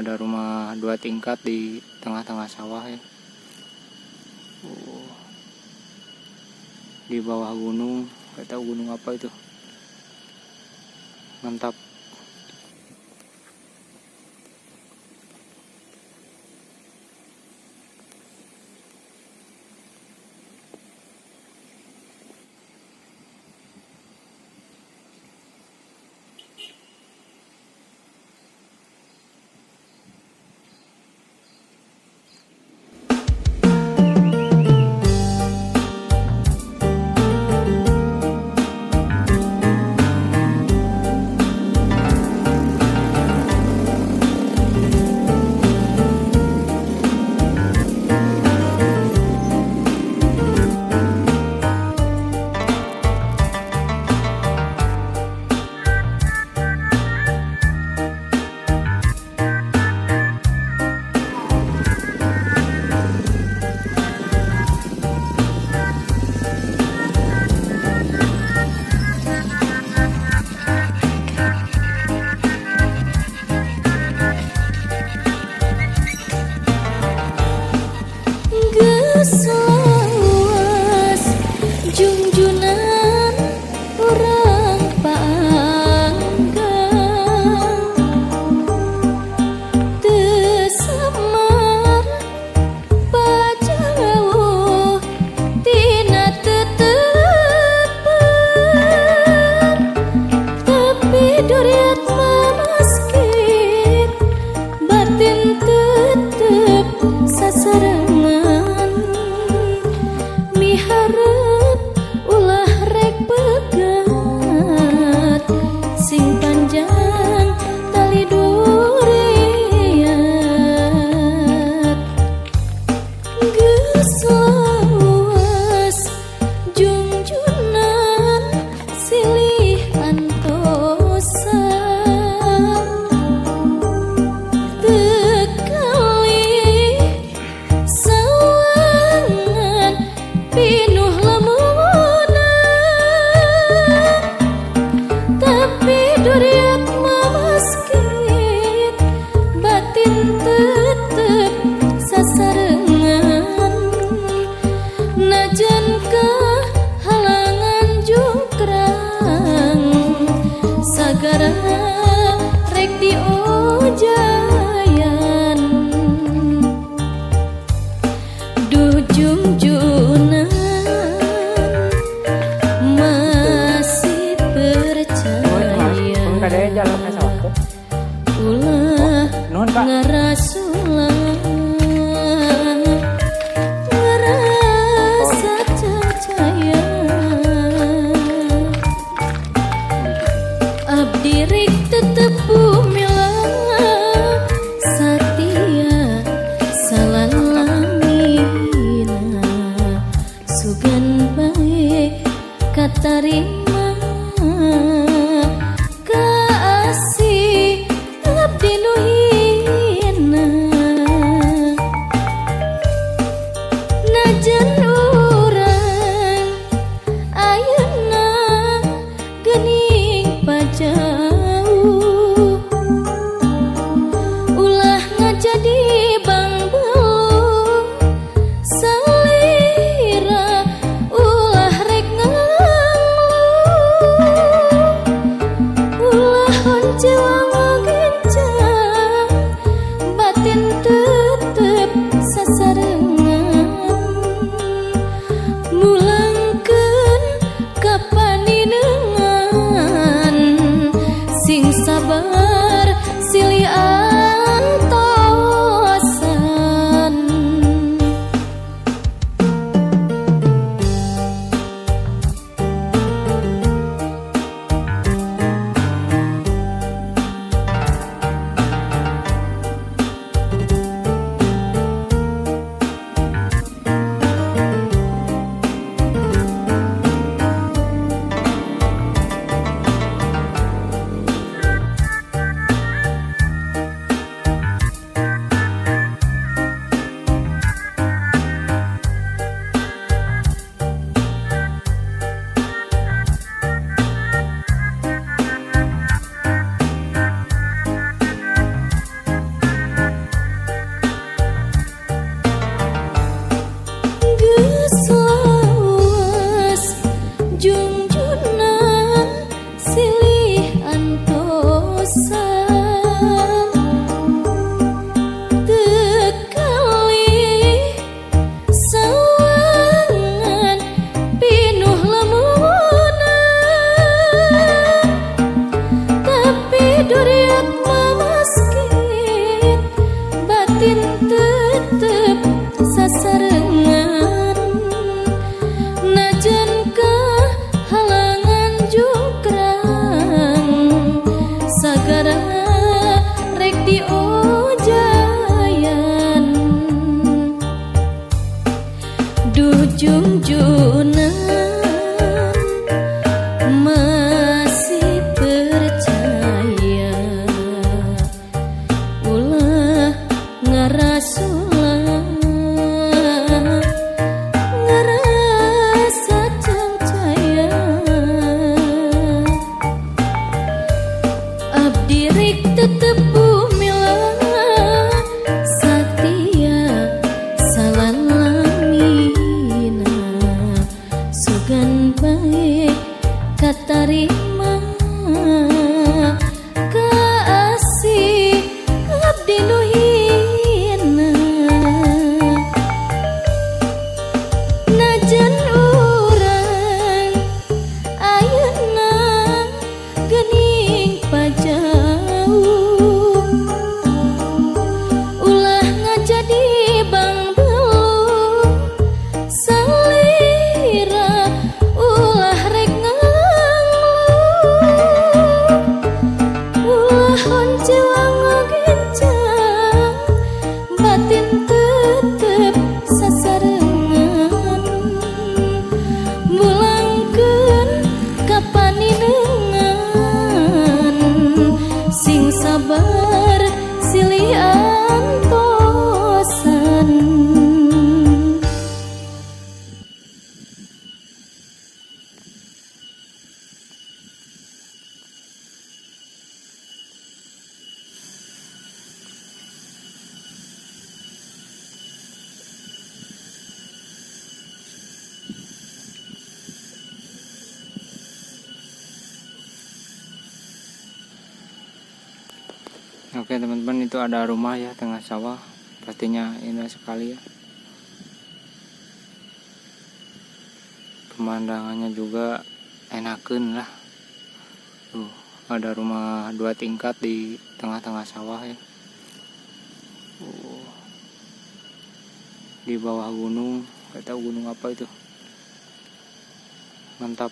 Ada rumah 2 tingkat di tengah-tengah sawah ya. Di bawah gunung, nggak tahu gunung apa itu. Mantap. Katarima kasih abdi nu hina. batin tetep sasarengan, najan halangan jukrang sagara rek diojayan. Duh junjunan masih percaya, ulah ngerasulah ngerasa percaya. Abdi rek tetep bumilah satia salalamina, sugan baik katarima kasih abdi nu hina. Najan urang ayeuna geuning pajauh, ulah ngajadi bang belum salira, ulah rek ulah oncewa ngagencang batin tetep sasarengan, mulangkeun ka paninengan sing sabar silih antosan. Oke teman-teman, itu ada rumah ya tengah sawah, pastinya indah sekali ya. Pemandangannya juga enakeun lah. Tuh, ada rumah 2 tingkat di tengah-tengah sawah ya. Di bawah gunung, gak tahu gunung apa itu. Mantap.